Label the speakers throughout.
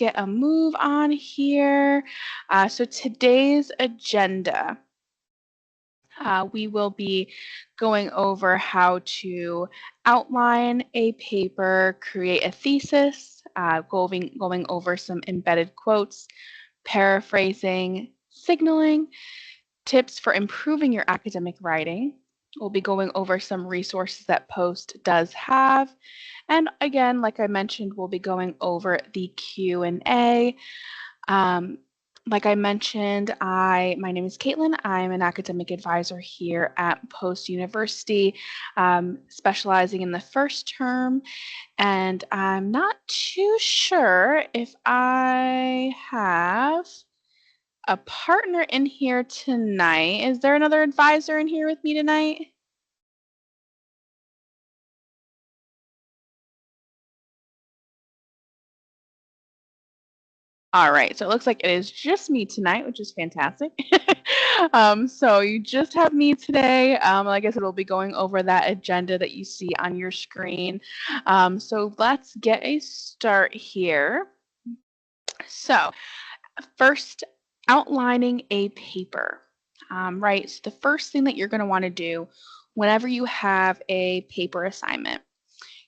Speaker 1: get a move on here. So today's agenda, we will be going over how to outline a paper, create a thesis, going over some embedded quotes, paraphrasing, signaling, tips for improving your academic writing. We'll be going over some resources that Post does have. And again, like I mentioned, we'll be going over the Q&A. Like I mentioned, my name is Caitlin. I'm an academic advisor here at Post University, specializing in the first term. And I'm not too sure if I have a partner in here tonight. Is there another advisor in here with me tonight? All right, so it looks like it is just me tonight, which is fantastic. So you just have me today. Like I said, we'll be going over that agenda that you see on your screen. So let's get a start here. So first, outlining a paper, right? So the first thing that you're going to want to do whenever you have a paper assignment,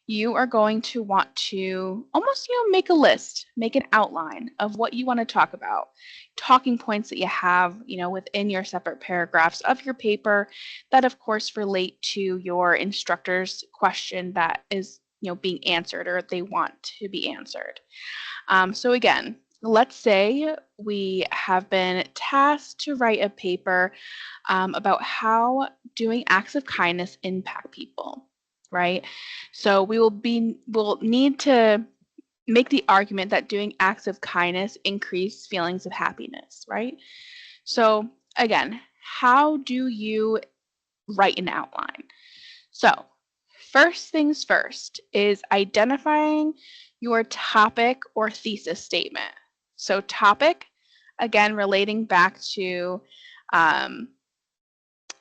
Speaker 1: you are going to want to almost, make a list, make an outline of what you want to talk about, talking points that you have, within your separate paragraphs of your paper that, of course, relate to your instructor's question that is, being answered or they want to be answered. So again, let's say we have been tasked to write a paper about how doing acts of kindness impact people, right? So we'll need to make the argument that doing acts of kindness increase feelings of happiness, right? So again, how do you write an outline? So first things first is identifying your topic or thesis statement. So topic, again, relating back to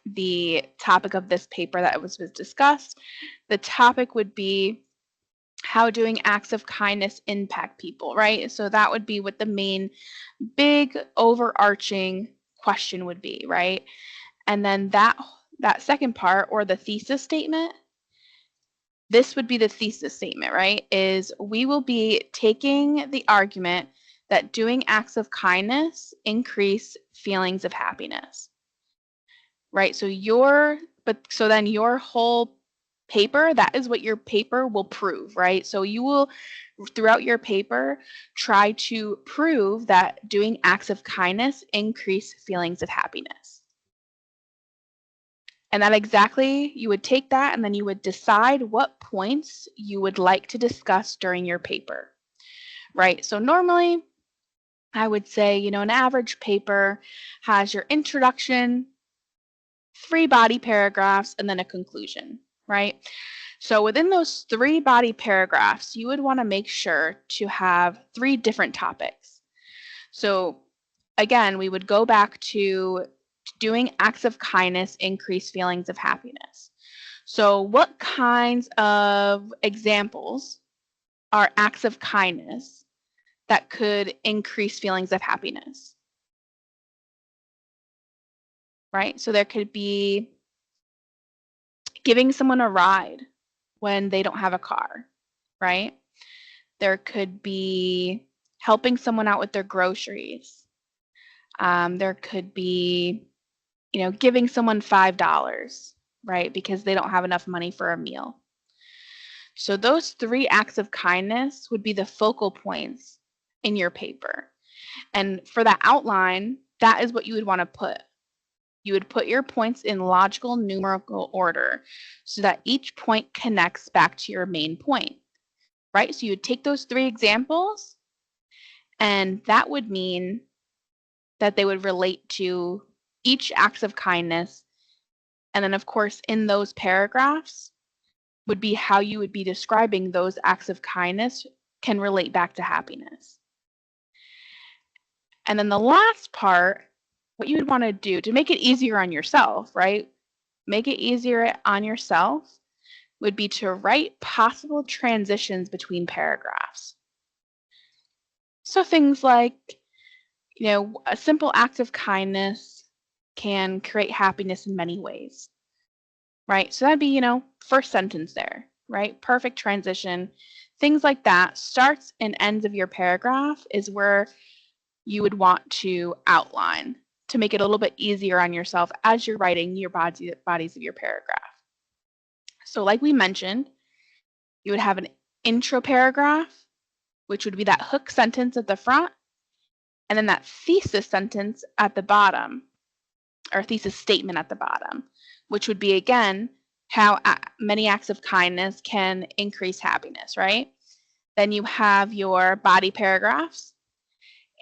Speaker 1: the topic of this paper that was discussed, the topic would be how doing acts of kindness impact people, right? So that would be what the main big overarching question would be, right? And then that second part, or the thesis statement, this would be the thesis statement, right? Is we will be taking the argument that doing acts of kindness increase feelings of happiness, right? So then your whole paper, that is what your paper will prove, right? So you will, throughout your paper, try to prove that doing acts of kindness increase feelings of happiness. And that exactly, you would take that and then you would decide what points you would like to discuss during your paper, right? So normally, I would say, an average paper has your introduction, 3 body paragraphs, and then a conclusion, right? So within those 3 body paragraphs, you would want to make sure to have 3 different topics. So again, we would go back to doing acts of kindness increase feelings of happiness. So what kinds of examples are acts of kindness that could increase feelings of happiness? Right? So there could be giving someone a ride when they don't have a car, right? There could be helping someone out with their groceries. There could be, giving someone $5, right? Because they don't have enough money for a meal. So those 3 acts of kindness would be the focal points in your paper. And for that outline, that is what you would want to put. You would put your points in logical numerical order so that each point connects back to your main point, right? So you would take those 3 examples, and that would mean that they would relate to each act of kindness. And then, of course, in those paragraphs would be how you would be describing those acts of kindness can relate back to happiness. And then the last part, what you would want to do to make it easier on yourself, right? Make it easier on yourself would be to write possible transitions between paragraphs. So things like, a simple act of kindness can create happiness in many ways, right? So that'd be, first sentence there, right? Perfect transition. Things like that. Starts and ends of your paragraph is where you would want to outline to make it a little bit easier on yourself as you're writing your bodies of your paragraph. So like we mentioned, you would have an intro paragraph, which would be that hook sentence at the front, and then that thesis sentence at the bottom, or thesis statement at the bottom, which would be, again, how many acts of kindness can increase happiness, right? Then you have your body paragraphs,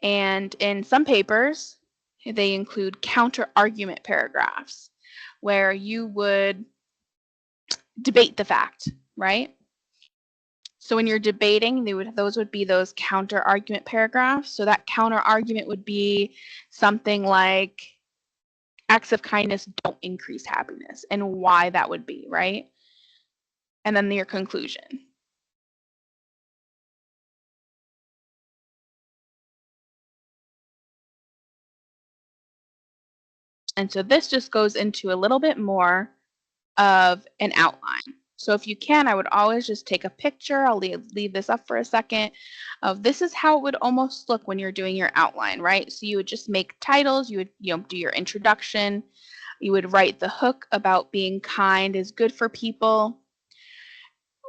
Speaker 1: and in some papers, they include counter argument paragraphs where you would debate the fact, right? So when you're debating, those would be those counter argument paragraphs. So that counter argument would be something like acts of kindness don't increase happiness and why that would be, right? And then your conclusion. And so this just goes into a little bit more of an outline. So if you can, I would always just take a picture. I'll leave this up for a second. Of this is how it would almost look when you're doing your outline, right? So you would just make titles. You would do your introduction. You would write the hook about being kind is good for people.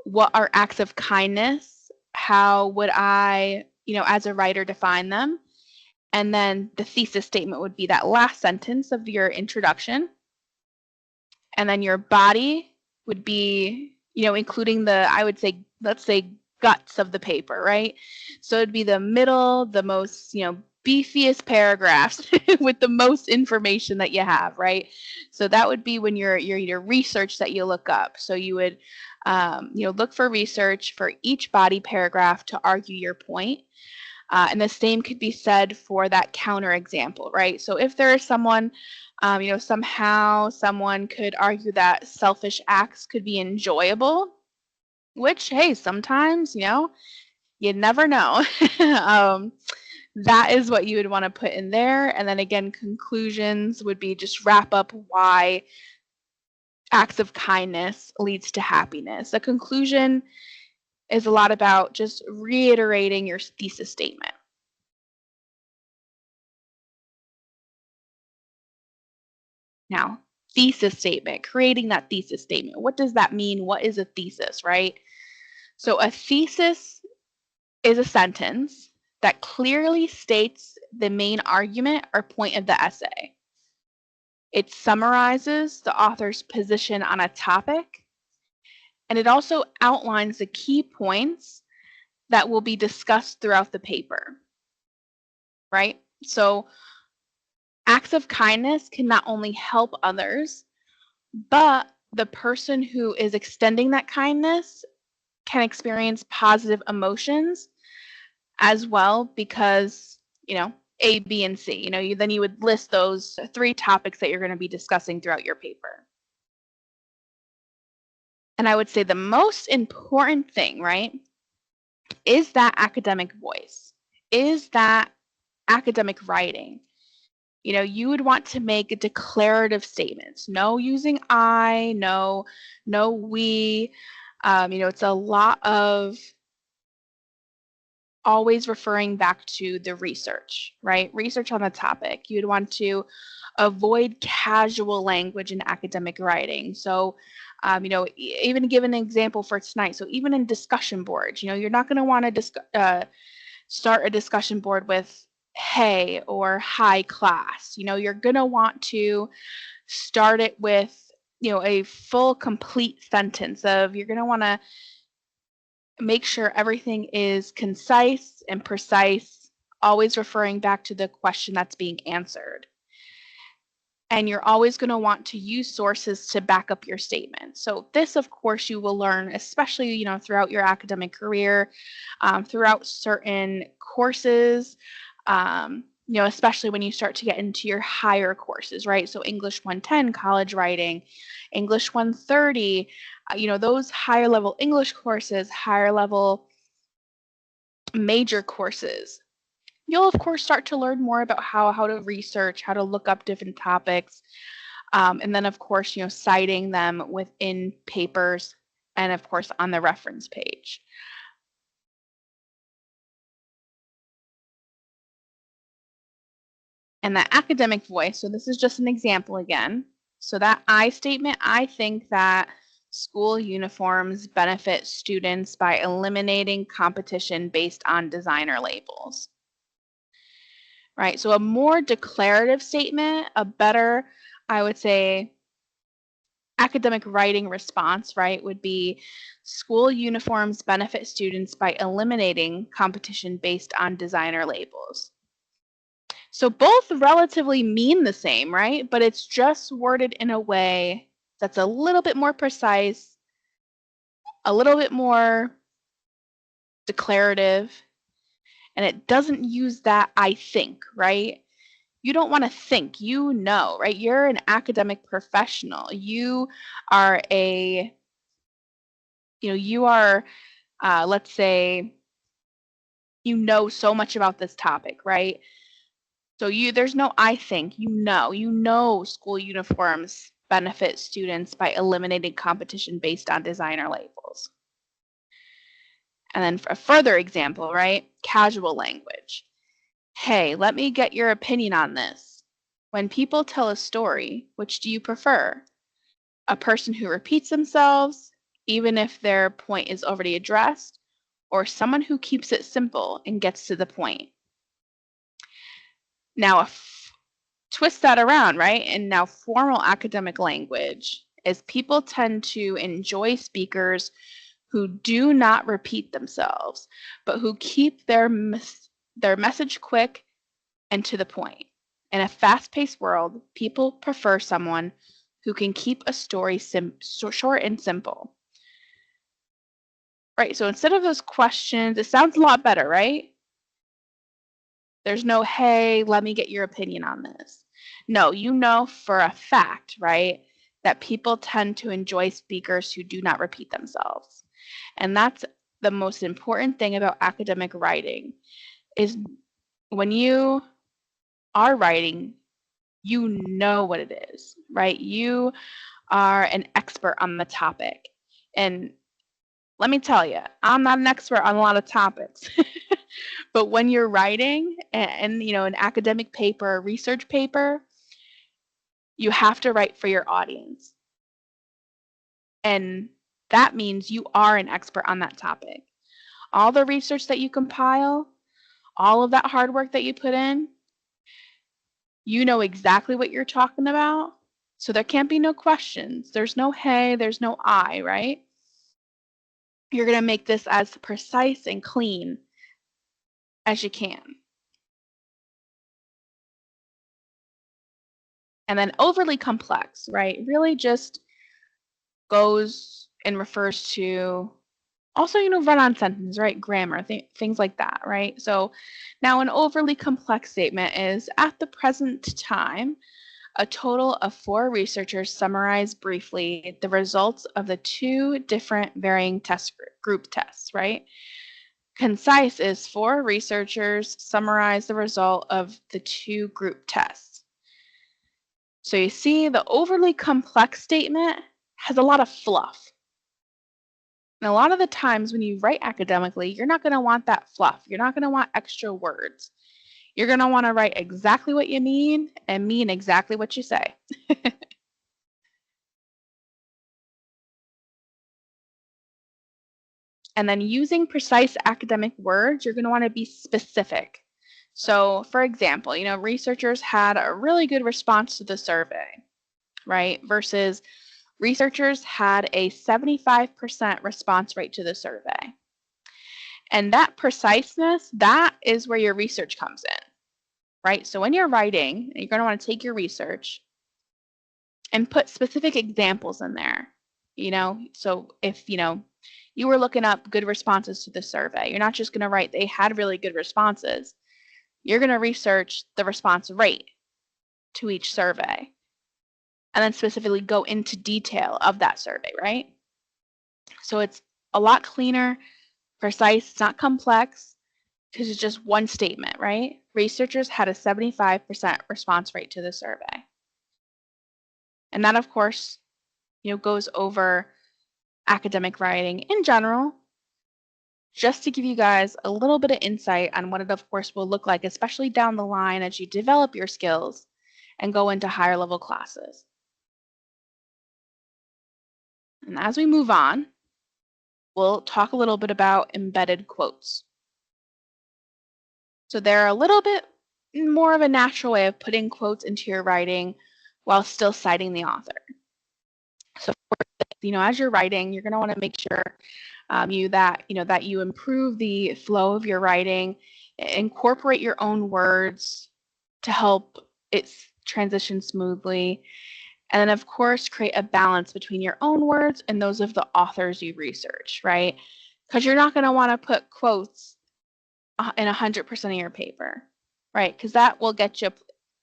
Speaker 1: What are acts of kindness? How would I, as a writer, define them? And then the thesis statement would be that last sentence of your introduction. And then your body would be, including I would say, let's say guts of the paper, right? So it'd be the middle, the most, beefiest paragraphs with the most information that you have, right? So that would be when your research that you look up. So you would, look for research for each body paragraph to argue your point. And the same could be said for that counter example, right? So if there is someone, somehow someone could argue that selfish acts could be enjoyable, which, hey, sometimes, you never know. That is what you would want to put in there. And then again, conclusions would be just wrap up why acts of kindness leads to happiness. A conclusion is a lot about just reiterating your thesis statement. Now, thesis statement, creating that thesis statement. What does that mean? What is a thesis, right? So a thesis is a sentence that clearly states the main argument or point of the essay. It summarizes the author's position on a topic, and it also outlines the key points that will be discussed throughout the paper, right? So acts of kindness can not only help others, but the person who is extending that kindness can experience positive emotions as well because, A, B, and C. Then you would list those 3 topics that you're going to be discussing throughout your paper. And I would say the most important thing, right, is that academic voice, is that academic writing. You would want to make declarative statements. No using I, no we. It's a lot of always referring back to the research, right? Research on the topic. You'd want to avoid casual language in academic writing. So, even give an example for tonight. So even in discussion boards, you're not going to want to start a discussion board with hey or hi class. You're going to want to start it with, a full complete sentence of you're going to want to make sure everything is concise and precise, always referring back to the question that's being answered. And you're always going to want to use sources to back up your statement. So this, of course, you will learn, especially, throughout your academic career, throughout certain courses, especially when you start to get into your higher courses, right? So English 110, college writing, English 130, those higher level English courses, higher level major courses. you'll of course start to learn more about how to research, how to look up different topics, and then of course, citing them within papers and of course on the reference page. And that academic voice, so this is just an example again. So that I statement, I think that school uniforms benefit students by eliminating competition based on designer labels. Right? So a more declarative statement, a better, I would say, academic writing response, right, would be school uniforms benefit students by eliminating competition based on designer labels. So both relatively mean the same, right? But it's just worded in a way that's a little bit more precise, a little bit more declarative, and it doesn't use that I think, right? You don't want to think, right? You're an academic professional. You are you are, let's say, you know so much about this topic, right? So there's no I think, you know school uniforms benefit students by eliminating competition based on designer labels. And then for a further example, right? Casual language. Hey, let me get your opinion on this. When people tell a story, which do you prefer? A person who repeats themselves, even if their point is already addressed, or someone who keeps it simple and gets to the point? Now, twist that around, right? And now, formal academic language is people tend to enjoy speakers who do not repeat themselves, but who keep their message quick and to the point. In a fast-paced world, people prefer someone who can keep a story short and simple. Right? So instead of those questions, it sounds a lot better, right? There's no, hey, let me get your opinion on this. No, you know for a fact, right, that people tend to enjoy speakers who do not repeat themselves. And that's the most important thing about academic writing is when you are writing, you know what it is, right? You are an expert on the topic. And let me tell you, I'm not an expert on a lot of topics. But when you're writing and an academic paper, a research paper, you have to write for your audience. And that means you are an expert on that topic. All the research that you compile, all of that hard work that you put in, you know exactly what you're talking about. So there can't be no questions. There's no hey, there's no I, right? You're going to make this as precise and clean as you can. And then overly complex, right? Really just goes and refers to also, run-on sentence, right? Grammar, things like that, right? So now an overly complex statement is at the present time, a total of 4 researchers summarize briefly the results of the 2 different varying group tests, right? Concise is 4 researchers summarize the result of the 2 group tests. So you see the overly complex statement has a lot of fluff. And a lot of the times when you write academically, you're not going to want that fluff. You're not going to want extra words. You're going to want to write exactly what you mean and mean exactly what you say. And then using precise academic words, you're going to want to be specific. So, for example, researchers had a really good response to the survey, right? Versus researchers had a 75% response rate to the survey. And that preciseness, that is where your research comes in, right? So when you're writing, you're going to want to take your research and put specific examples in there. So if you were looking up good responses to the survey, you're not just going to write they had really good responses. You're going to research the response rate to each survey and then specifically go into detail of that survey, right? So it's a lot cleaner, precise, it's not complex, because it's just one statement, right? Researchers had a 75% response rate to the survey. And that, of course, goes over academic writing in general, just to give you guys a little bit of insight on what it, of course, will look like, especially down the line as you develop your skills and go into higher level classes. And as we move on, we'll talk a little bit about embedded quotes. So they're a little bit more of a natural way of putting quotes into your writing while still citing the author. So, as you're writing, you're going to want to make sure that you improve the flow of your writing, incorporate your own words to help it transition smoothly, and then of course create a balance between your own words and those of the authors you research, right? Because you're not going to want to put quotes in 100% of your paper, right? Because that will get you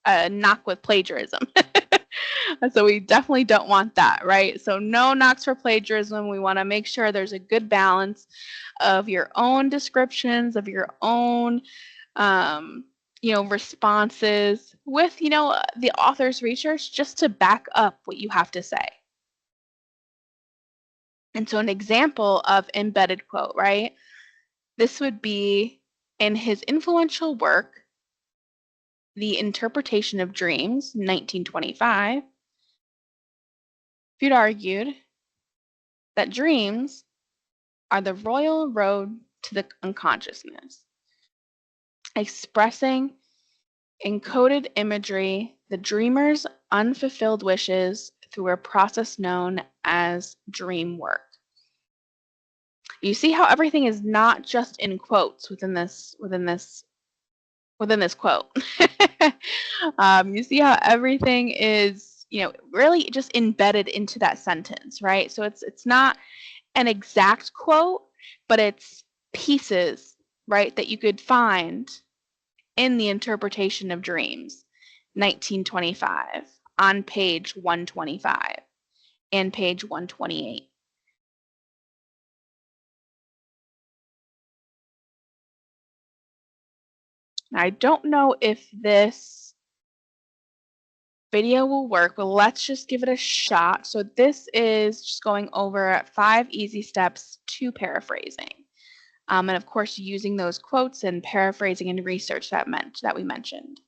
Speaker 1: a knock with plagiarism. So we definitely don't want that, right? So no knocks for plagiarism. We want to make sure there's a good balance of your own descriptions, of your own, responses with, the author's research just to back up what you have to say. And so an example of embedded quote, right? This would be in his influential work, The Interpretation of Dreams, 1925, Freud argued that dreams are the royal road to the unconsciousness, expressing encoded imagery, the dreamer's unfulfilled wishes through a process known as dream work. You see how everything is not just in quotes within this quote. You see how everything is, really just embedded into that sentence, right? So it's not an exact quote, but it's pieces, right, that you could find in The Interpretation of Dreams, 1925, on page 125 and page 128. Now, I don't know if this video will work, but let's just give it a shot. So this is just going over 5 easy steps to paraphrasing. And of course, using those quotes and paraphrasing and research that we mentioned.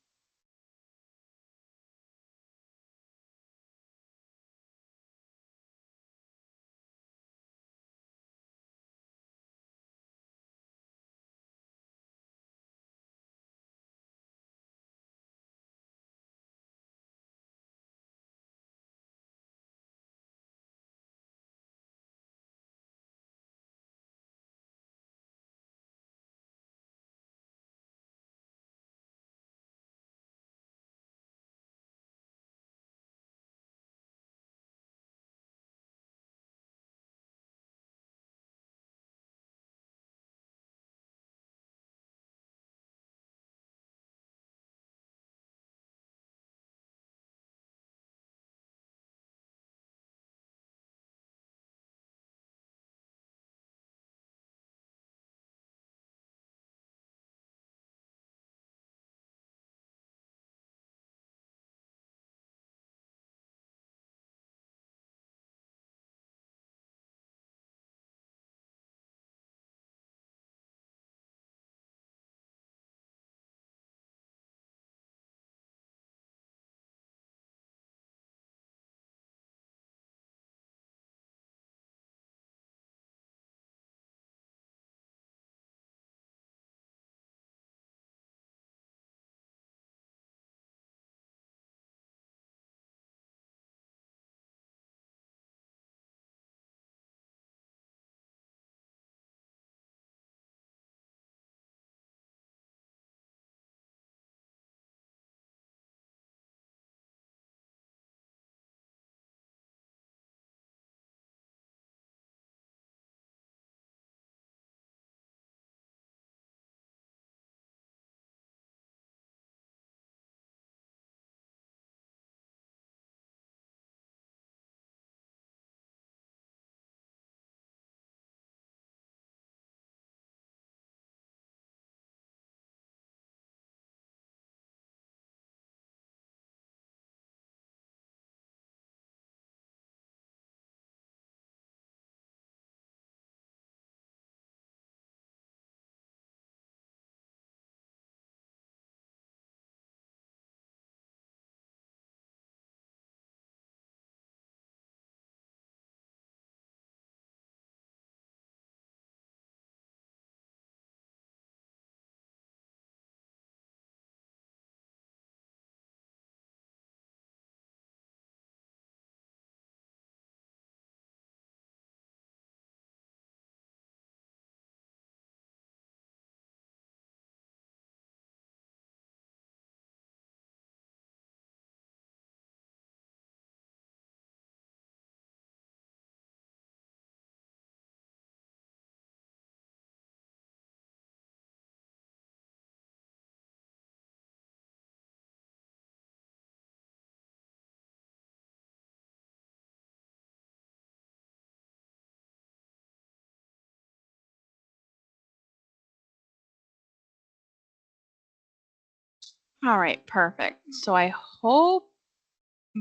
Speaker 1: All right, perfect. So I hope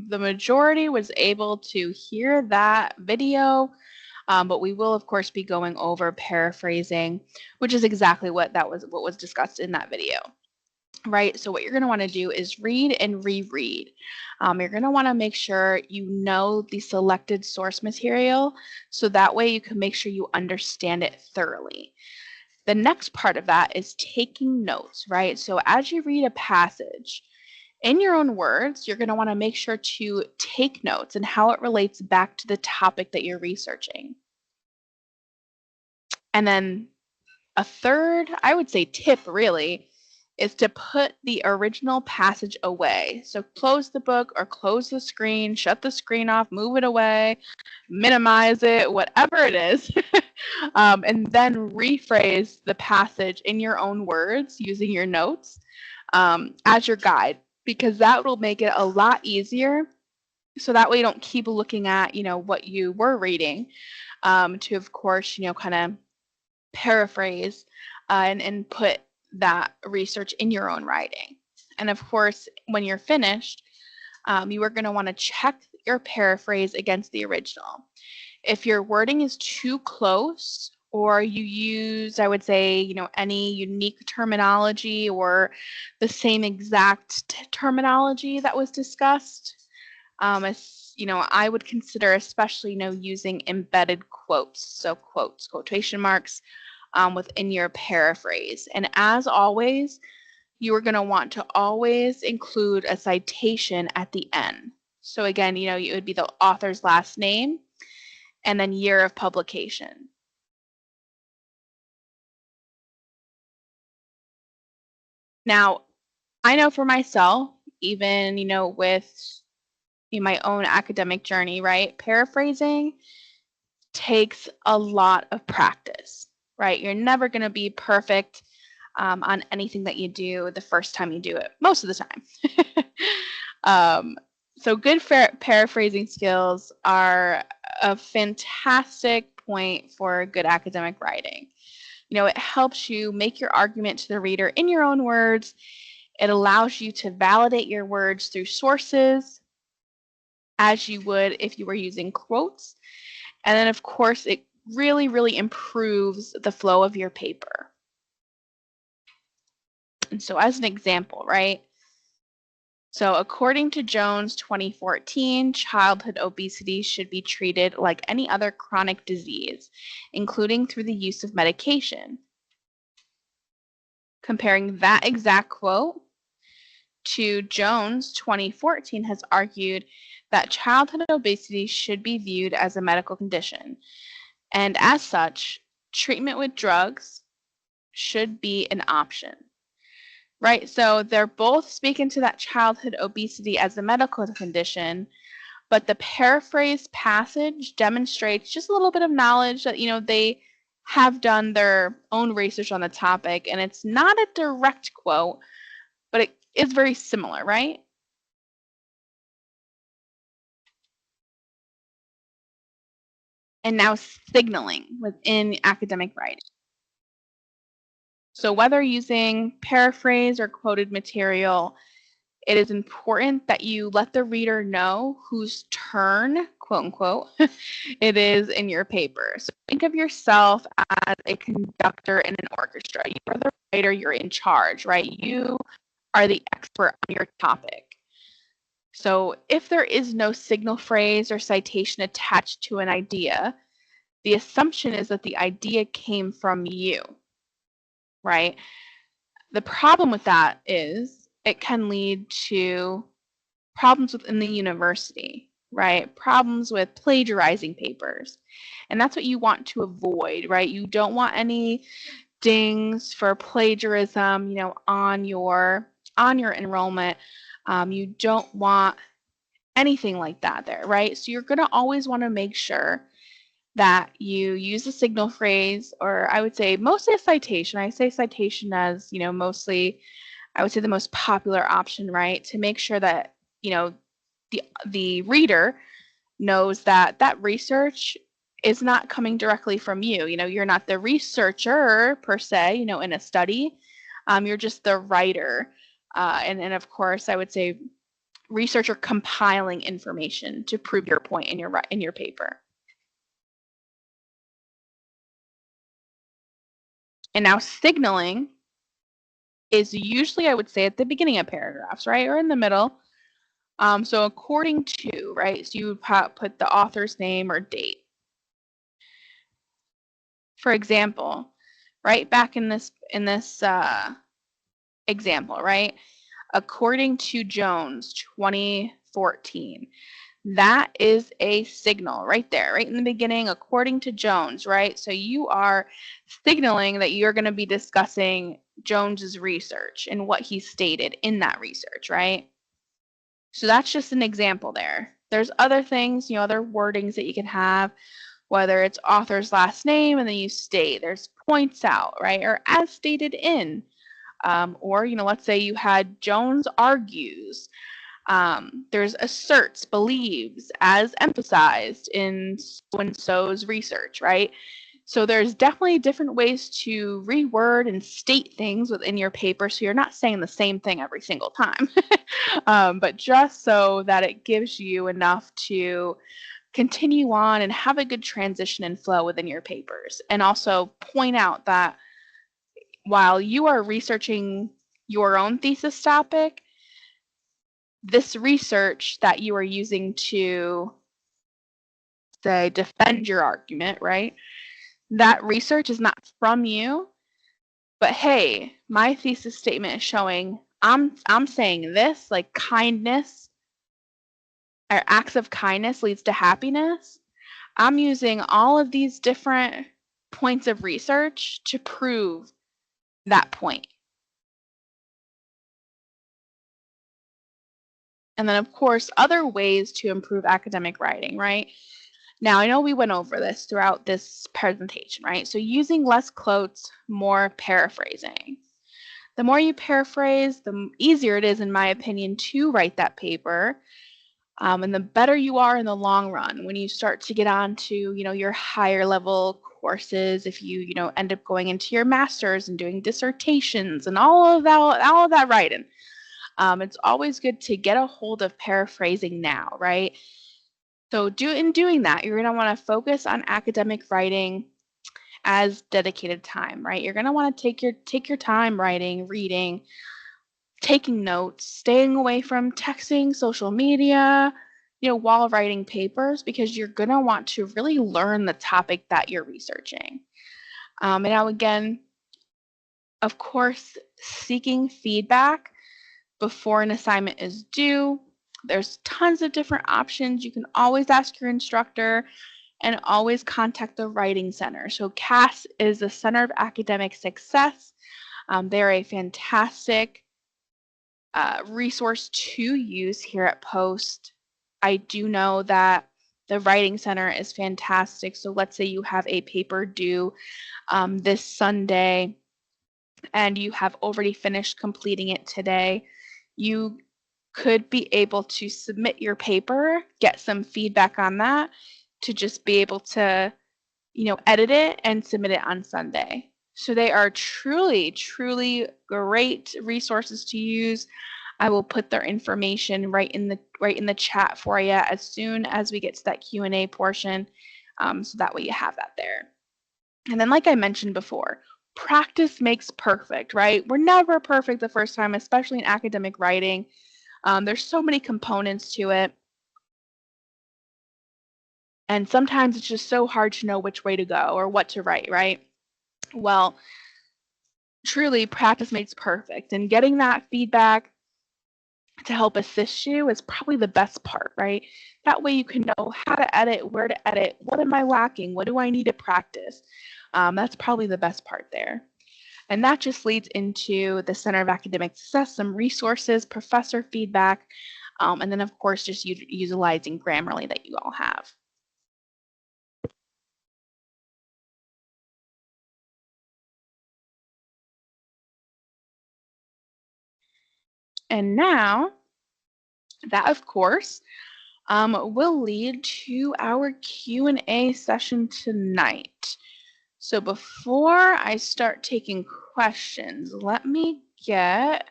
Speaker 1: the majority was able to hear that video, but we will, of course, be going over paraphrasing, which is exactly what was discussed in that video. Right. So what you're going to want to do is read and reread. You're going to want to make sure you know the selected source material, so that way you can make sure you understand it thoroughly. The next part of that is taking notes, right? So as you read a passage, in your own words, you're going to want to make sure to take notes and how it relates back to the topic that you're researching. And then a third, I would say, tip really is to put the original passage away. So close the book or close the screen, shut the screen off, move it away, minimize it, whatever it is, and then rephrase the passage in your own words using your notes as your guide, because that will make it a lot easier. So that way you don't keep looking at, what you were reading, to, of course, kind of paraphrase and put that research in your own writing. And of course, when you're finished, you are going to want to check your paraphrase against the original. If your wording is too close, or you use, I would say, any unique terminology or the same exact terminology that was discussed, I would consider especially, using embedded quotes. So quotes, quotation marks, within your paraphrase. And as always, you are going to want to always include a citation at the end. So again, it would be the author's last name and then year of publication. Now, I know for myself, even, with my own academic journey, right? Paraphrasing takes a lot of practice, right? You're never going to be perfect on anything that you do the first time you do it, most of the time. So good paraphrasing skills are a fantastic point for good academic writing. It helps you make your argument to the reader in your own words. It allows you to validate your words through sources as you would if you were using quotes. And then, of course, it really, really improves the flow of your paper. And so as an example, right? So according to Jones 2014, childhood obesity should be treated like any other chronic disease, including through the use of medication. Comparing that exact quote to Jones 2014 has argued that childhood obesity should be viewed as a medical condition, and as such, treatment with drugs should be an option. Right, so they're both speaking to that childhood obesity as a medical condition, but the paraphrased passage demonstrates just a little bit of knowledge that, they have done their own research on the topic, and it's not a direct quote, but it is very similar, right? And now signaling within academic writing. So whether using paraphrase or quoted material, it is important that you let the reader know whose turn, quote unquote, it is in your paper. So think of yourself as a conductor in an orchestra. You are the writer, you're in charge, right? You are the expert on your topic. So if there is no signal phrase or citation attached to an idea, the assumption is that the idea came from you, right? The problem with that is it can lead to problems within the university, right? Problems with plagiarizing papers. And that's what you want to avoid, right? You don't want any dings for plagiarism, on your enrollment. You don't want anything like that there, right? So you're going to always want to make sure that you use a signal phrase, or I would say mostly a citation. I say citation as, mostly, I would say the most popular option, right? To make sure that, the reader knows that that research is not coming directly from you. You're not the researcher per se, in a study. You're just the writer And of course, I would say research or compiling information to prove your point in your paper. And now signaling is usually, I would say, at the beginning of paragraphs, right, or in the middle. So according to, right, so you would put the author's name or date. For example, right back in this example, right, according to Jones 2014. That is a signal right there, right in the beginning, according to Jones, right? So you are signaling that you're going to be discussing Jones's research and what he stated in that research, right? So that's just an example there. There's other things, other wordings that you can have, whether it's author's last name and then you state, there's points out, right? Or as stated in, or, let's say you had Jones argues. There's asserts, believes, as emphasized in so-and-so's research, right? So there's definitely different ways to reword and state things within your paper so you're not saying the same thing every single time, but just so that it gives you enough to continue on and have a good transition and flow within your papers. And also point out that while you are researching your own thesis topic, this research that you are using to, say, defend your argument, right? That research is not from you, but hey, my thesis statement is showing I'm saying this, like kindness or acts of kindness leads to happiness. I'm using all of these different points of research to prove that point. And then, of course, other ways to improve academic writing, right? Now, I know we went over this throughout this presentation, right? So using less quotes, more paraphrasing. The more you paraphrase, the easier it is, in my opinion, to write that paper. And the better you are in the long run when you start to get on to, your higher level courses, if you, end up going into your master's and doing dissertations and all of that writing. It's always good to get a hold of paraphrasing now, right? So in doing that, you're going to want to focus on academic writing as dedicated time, right? You're going to want to take your time writing, reading, taking notes, staying away from texting, social media, while writing papers, because you're going to want to really learn the topic that you're researching. And now again, of course, seeking feedback before an assignment is due. There's tons of different options. You can always ask your instructor and always contact the Writing Center. So CAS is the Center of Academic Success. They're a fantastic resource to use here at Post. I do know that the Writing Center is fantastic. So let's say you have a paper due this Sunday and you have already finished completing it today. You could be able to submit your paper, get some feedback on that, to just be able to, edit it and submit it on Sunday. So they are truly, truly great resources to use. I will put their information right in the chat for you as soon as we get to that Q&A portion, so that way you have that there. And then, like I mentioned before, practice makes perfect, right? We're never perfect the first time, especially in academic writing. There's so many components to it. And sometimes it's just so hard to know which way to go or what to write, right? Well, truly, practice makes perfect. And getting that feedback to help assist you is probably the best part, right? That way you can know how to edit, where to edit, what am I lacking, what do I need to practice? That's probably the best part there. And that just leads into the Center of Academic Success, some resources, professor feedback, and then, of course, just utilizing Grammarly that you all have. And now, that, of course, will lead to our Q&A session tonight. So before I start taking questions, let me get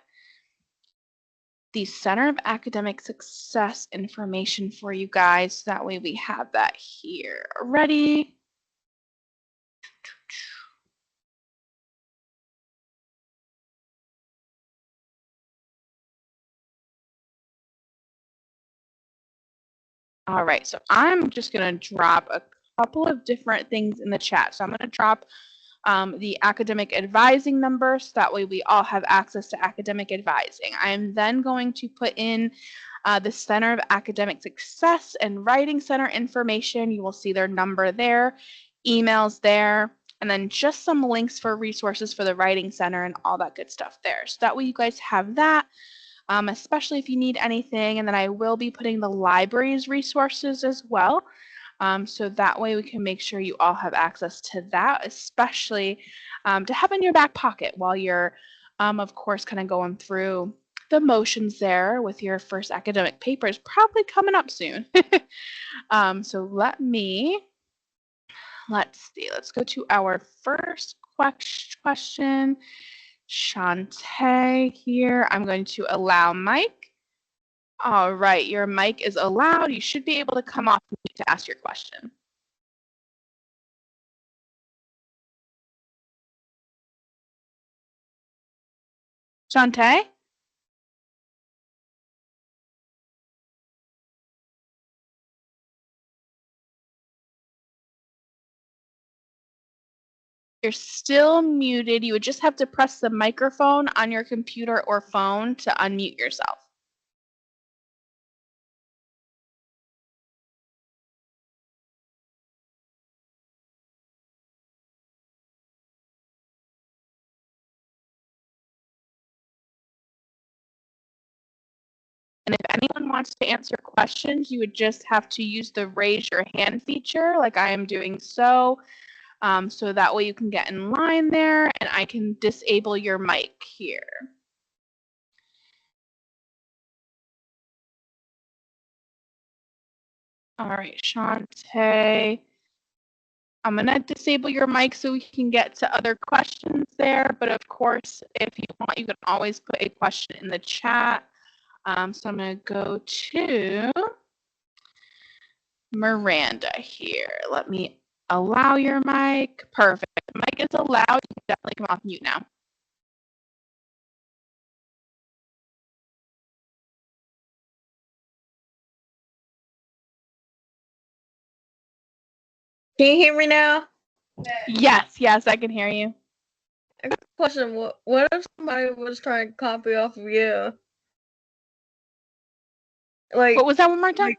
Speaker 1: the Center of Academic Success information for you guys. That way we have that here. Ready? All right, so I'm just going to drop a couple of different things in the chat. So I'm going to drop the academic advising number, so that way we all have access to academic advising. I am then going to put in the Center of Academic Success and Writing Center information. You will see their number there, emails there, and then just some links for resources for the Writing Center and all that good stuff there. So that way you guys have that. Especially if you need anything. And then I will be putting the library's resources as well. So that way we can make sure you all have access to that, especially to have in your back pocket while you're, of course, kind of going through the motions there with your first academic papers probably coming up soon. So let's see, let's go to our first question. Shantae here. I'm going to allow Mike. All right, your mic is allowed. You should be able to come off mute to ask your question. Shantae? You're still muted. You would just have to press the microphone on your computer or phone to unmute yourself. And if anyone wants to answer questions, you would just have to use the raise your hand feature like I am doing so. So that way you can get in line there and I can disable your mic here. All right, Shantae. I'm going to disable your mic so we can get to other questions there. But of course, if you want, you can always put a question in the chat. So I'm going to go to Miranda here. Let me allow your mic. Perfect. The mic is allowed. You can definitely come off mute now.
Speaker 2: Can you hear me now?
Speaker 1: Yes, I can hear you.
Speaker 2: Question: What if somebody was trying to copy off of you? Like,
Speaker 1: What was that one more time?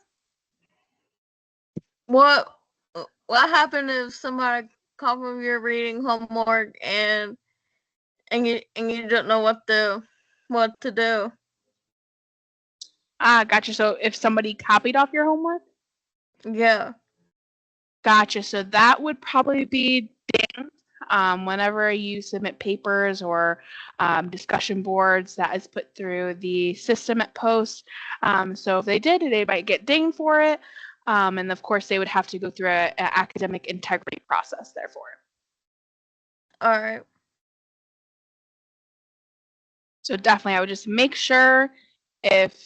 Speaker 2: what happened if somebody copied your reading homework and you don't know what to do?
Speaker 1: Gotcha. So if somebody copied off your homework?
Speaker 2: Yeah.
Speaker 1: Gotcha. So that would probably be dinged whenever you submit papers or discussion boards that is put through the system at Post. So if they did, they might get dinged for it. And of course, they would have to go through an academic integrity process, therefore.
Speaker 2: All right.
Speaker 1: So definitely, I would just make sure if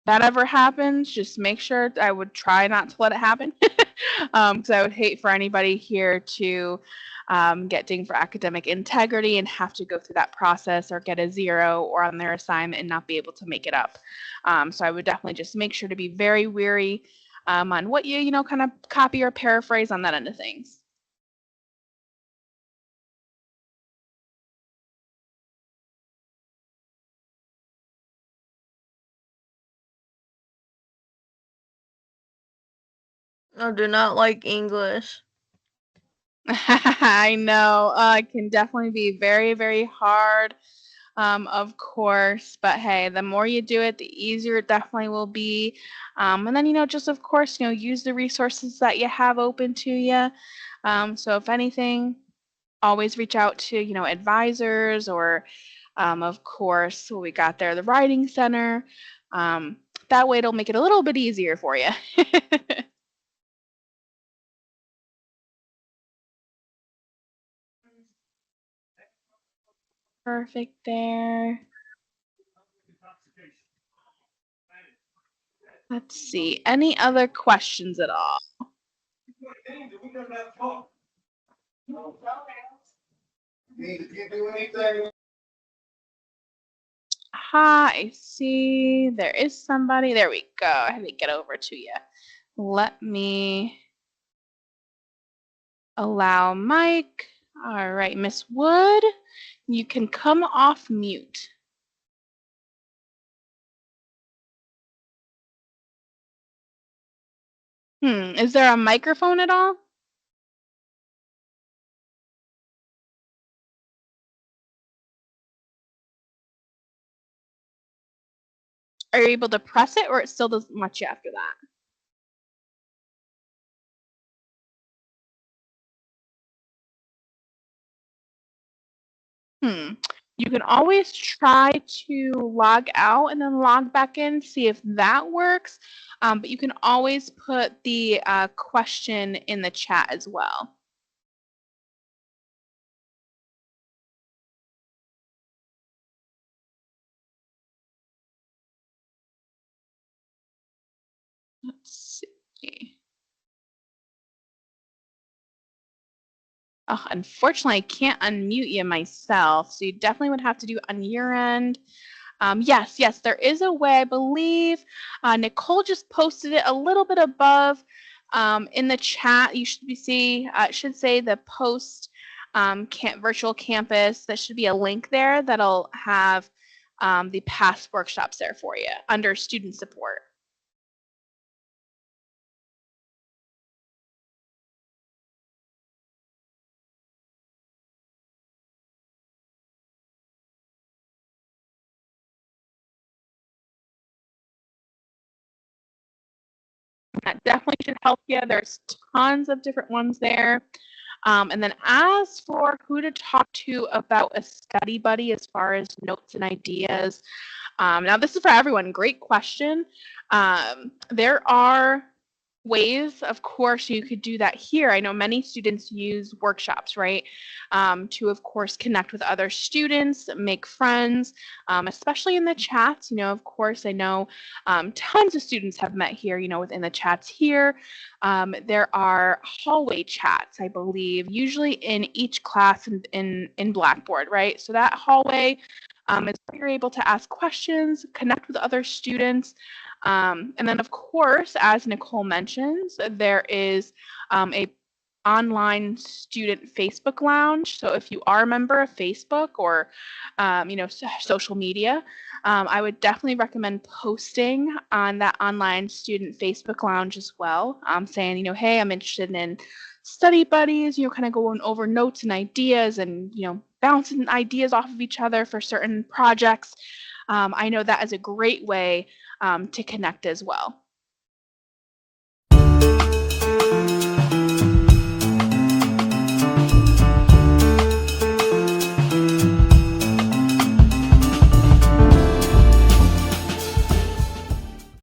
Speaker 1: that ever happens, just make sure I would try not to let it happen because I would hate for anybody here to get dinged for academic integrity and have to go through that process or get a 0 or on their assignment and not be able to make it up. So I would definitely just make sure to be very wary on what you kind of copy or paraphrase on that end of things.
Speaker 2: I do not like English.
Speaker 1: I know it can definitely be very, very hard. Of course, but hey, the more you do it, the easier it definitely will be. And then, just of course, use the resources that you have open to you. So if anything, always reach out to, advisors or, of course, what we got there, the Writing Center. That way it'll make it a little bit easier for you. Perfect there. Let's see. Any other questions at all? I see. There is somebody. There we go. I had to get over to you. Let me allow Mike. All right, Miss Wood, you can come off mute. Is there a microphone at all? Are you able to press it, or it still doesn't let you after that? You can always try to log out and then log back in, see if that works. But you can always put the question in the chat as well. Let's see. Oh, unfortunately, I can't unmute you myself, so you definitely would have to do it on your end. Yes, there is a way. I believe Nicole just posted it a little bit above in the chat. You should see it should say the post virtual campus. There should be a link there that'll have the past workshops there for you under student support. That definitely should help you. There's tons of different ones there. And then as for who to talk to about a study buddy as far as notes and ideas, now this is for everyone. Great question. There are ways, of course, you could do that here. I know many students use workshops, right, to, of course, connect with other students, make friends, especially in the chats. Of course, I know tons of students have met here, within the chats here. There are hallway chats, I believe, usually in each class in Blackboard, right? So that hallway is where you're able to ask questions, connect with other students. And then, of course, as Nicole mentions, there is a online student Facebook lounge. So if you are a member of Facebook or, social media, I would definitely recommend posting on that online student Facebook lounge as well, saying, hey, I'm interested in study buddies, kind of going over notes and ideas and, bouncing ideas off of each other for certain projects. I know that is a great way to connect as well.